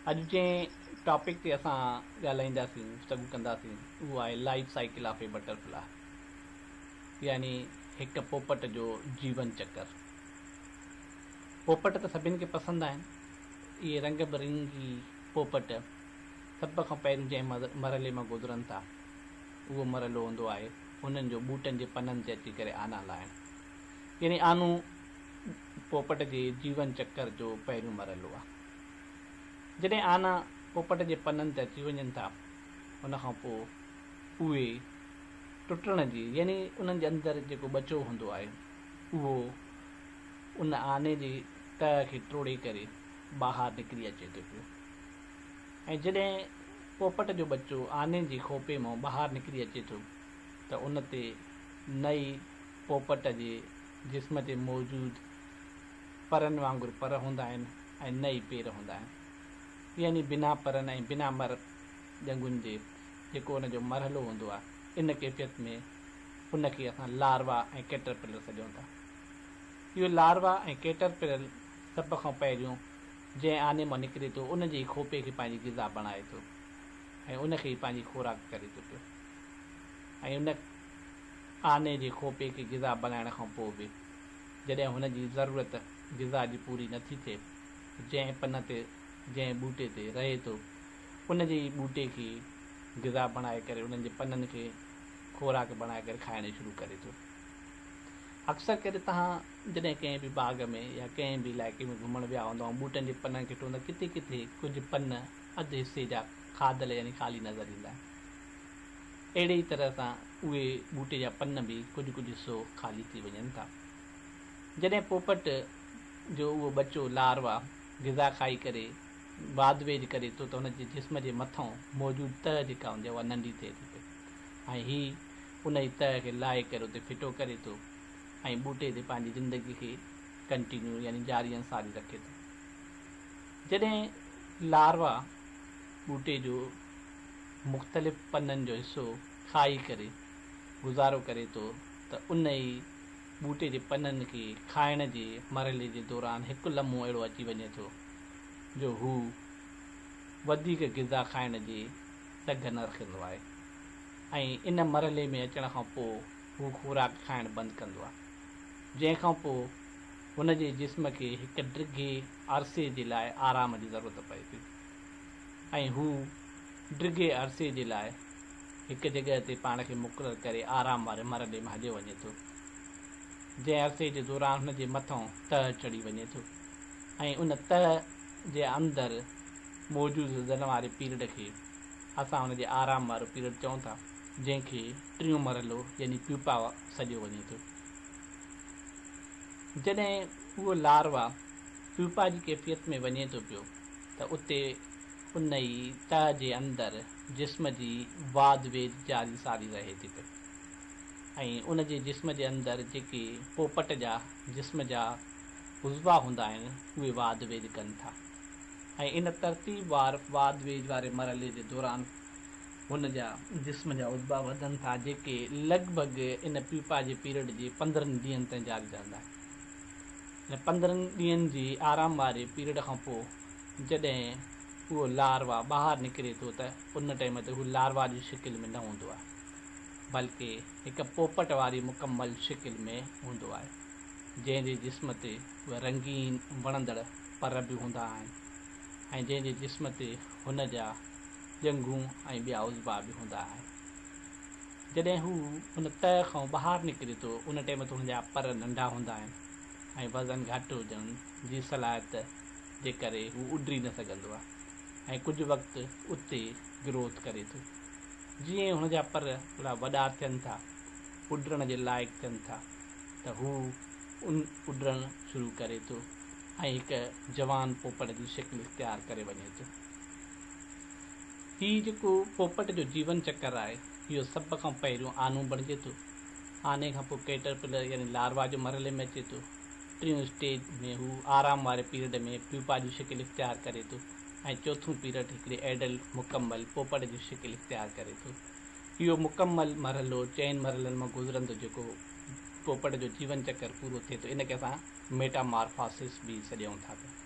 अॼु जंहिं टॉपिक ते असां ॻाल्हाईंदासीं सभु कंदासीं उहो आहे life cycle of A butterfly, यानी हिकु पोपट जो जीवन चक्कर। पोपट त सभिनि खे पसंदि आहिनि। इहे रंग बिरंगी पोपट सभ खां पहिरियों जंहिं मरहले मां गुज़रनि था उहो मरहलो हूंदो आहे उन्हनि जो ॿूटनि जे पननि ते अची करे आना लाहिणु, यानी आनू पोपट जे जीवन चक्कर जो पहिरियों मरहलो आहे। जॾहिं आना पोपट जे पननि ते अची वञनि था उनखां पोइ उहे टुटण जी, यानी उन्हनि जे अंदरि जेको बचो हूंदो आहे उहो उन आने जे तह खे टोड़े करे ॿाहिरि निकिरी अचे थो पियो। ऐं जॾहिं पोपट जो बचो आने जी खोपे मां ॿाहिरि निकिरी अचे थो त उन ते नई पोपट जे जिस्म ते मौजूदु परनि वांगुरु पर हूंदा आहिनि ऐं नई पेर हूंदा आहिनि, यानी बिना परनि ऐं बिना ॼंगुनि जे जेको उनजो मरहलो हूंदो आहे इन कैफ़ियत में उनखे असां लार्वा ऐं कैटरपिलर सॾूं था। इहो लार्वा ऐं कैटरपिलर सभ खां पहिरियों जंहिं आने मां निकिरे थो उन जी खोपे खे पंहिंजी ग़िज़ा बणाए थो ऐं उनखे पंहिंजी खुराक करे थो पियो। ऐं उन आने जे खोपे खे ग़िज़ा बणाइण खां पोइ बि जॾहिं हुनजी ज़रूरत ग़िज़ा जी पूरी नथी थिए, जंहिं पन ते जंहिं ॿूटे ते रहे थो उन जे ॿूटे खे ग़िज़ा बणाए करे उन्हनि जे पननि खे खुराक बणाए करे खाइण शुरू करे थो। अक्सर करे तव्हां जॾहिं कंहिं बि बाग़ में या कंहिं बि इलाइक़े में घुमण विया हूंदा ऐं ॿूटनि जे पननि खे टोंदा किथे किथे कुझु पन अधु हिसे जा खाधल यानी ख़ाली नज़र ईंदा आहिनि। अहिड़े ई तरह सां उहे ॿूटे जा पन बि कुझु कुझु हिसो ख़ाली थी वञनि था। जॾहिं पोपट जो उहो बचो लार्वा ग़िज़ा खाई करे वाध वेझ करे थो त हुनजे जिस्म जे मथां मौजूदु तह जेका हूंदी आहे उहा नंढी थिए थी पई ऐं हीउ उन जी तह खे लाहे करे उते फिटो करे थो ऐं ॿूटे ते पंहिंजी ज़िंदगी खे कंटिन्यू यानी जारी सारी रखे थो। जॾहिं लार्वा ॿूटे जो मुख़्तलिफ़ पननि जो हिसो खाई करे गुज़ारो करे थो त उन ई ॿूटे जे पननि खे खाइण जे मरहले जे दौरान हिकु लम्हो अहिड़ो अची वञे थो जो हू वधीक ग़िज़ा खाइण जे सघ न रखंदो आहे ऐं इन मरहले में अचण खां पोइ हू खुराक खाइणु बंदि कंदो आहे, जंहिंखां पोइ हुन जे जिस्म खे हिकु ड्रिघे अरसे जे लाइ आराम जी ज़रूरत पए थी ऐं हू ड्रिघे अरसे जे लाइ हिकु जॻह ते पाण खे मुक़ररु करे आराम वारे मरहले में हलियो वञे थो, जंहिं अरसे जे दौरान हुन जे मथां तह चढ़ी वञे थो ऐं उन तह जे अंदरि मौजूदु हुजण वारे पीरियड खे असां हुन जे आराम वारो पीरियड चऊं था, जंहिंखे टियों मरहलो यानी प्यूपा सॾियो वञे थो। जॾहिं उहो लार्वा प्यूपा जी कैफ़ियत में वञे थो पियो त उते उन ई तह जे अंदरि जिस्म जी वाध वेझ जारी सारी रहे थी पई ऐं उन जे जिस्म जे अंदरि जेके पोपट जा जिस्म जा उज़वा हूंदा आहिनि उहे वाध वेझ कनि था ऐं इन तरतीब वार वाध वेझ वारे मरहले जे दौरान हुन जा जिस्म जा उज़वा वधनि था जेके लॻभॻि इन प्यूपा जे पीरियड जे 15 ॾींहंनि ताईं जारी रहंदा आहिनि। इन 15 ॾींहंनि जी आराम वारे पीरियड खां पोइ जॾहिं उहो लार्वा ॿाहिरि निकिरे थो त उन टाइम ते हू लार्वा जी शिकिल में न हूंदो आहे, बल्कि हिकु पोपट वारी मुकमल शिकिल में हूंदो आहे, जंहिंजे जिस्म ते उहे रंगीन वणंदड़ पर बि हूंदा आहिनि ऐं जंहिंजे जिस्म ते हुन जा ॼंगूं ऐं ॿिया उज़वा बि हूंदा आहिनि। जॾहिं हू हुन तह खां ॿाहिरि निकिरे थो उन टाइम ते हुनजा पर नंढा हूंदा आहिनि ऐं वज़न घटि हुजण जी सलाहियत जे करे हू उॾरी न सघंदो आहे ऐं कुझु वक़्तु उते ग्रोथ करे थो। जीअं हुनजा पर थोरा वॾा थियनि था, उॾण जे लाइक़ु थियनि था त हू उॾणु शुरू करे थो ऐं हिकु जवान पोपट जी शिकिल इख्तियार करे वञे थो। हीउ जेको पोपट जो जीवन चक्कर आहे इहो सभ खां पहिरियों आनू बणिजे थो, आने खां पोइ कैटरपिलर यानी लार्वा जो मरहले में अचे थो, टियों स्टेज में हू आराम वारे पीरियड में प्यूपा जी शिकिल इख्तियार करे थो ऐं चोथों पीरियड हिकिड़े एडल्ट मुकमल पोपट जी शिकिल इख्तियार करे थो। इहो मुकमल मरहलो चइनि मरहलनि मां गुज़रंदो जेको पोपट जो जीवन चक्कर पूरो थिए थो, इन खे असां मेटामॉर्फोसिस बि सॾूं था पिया।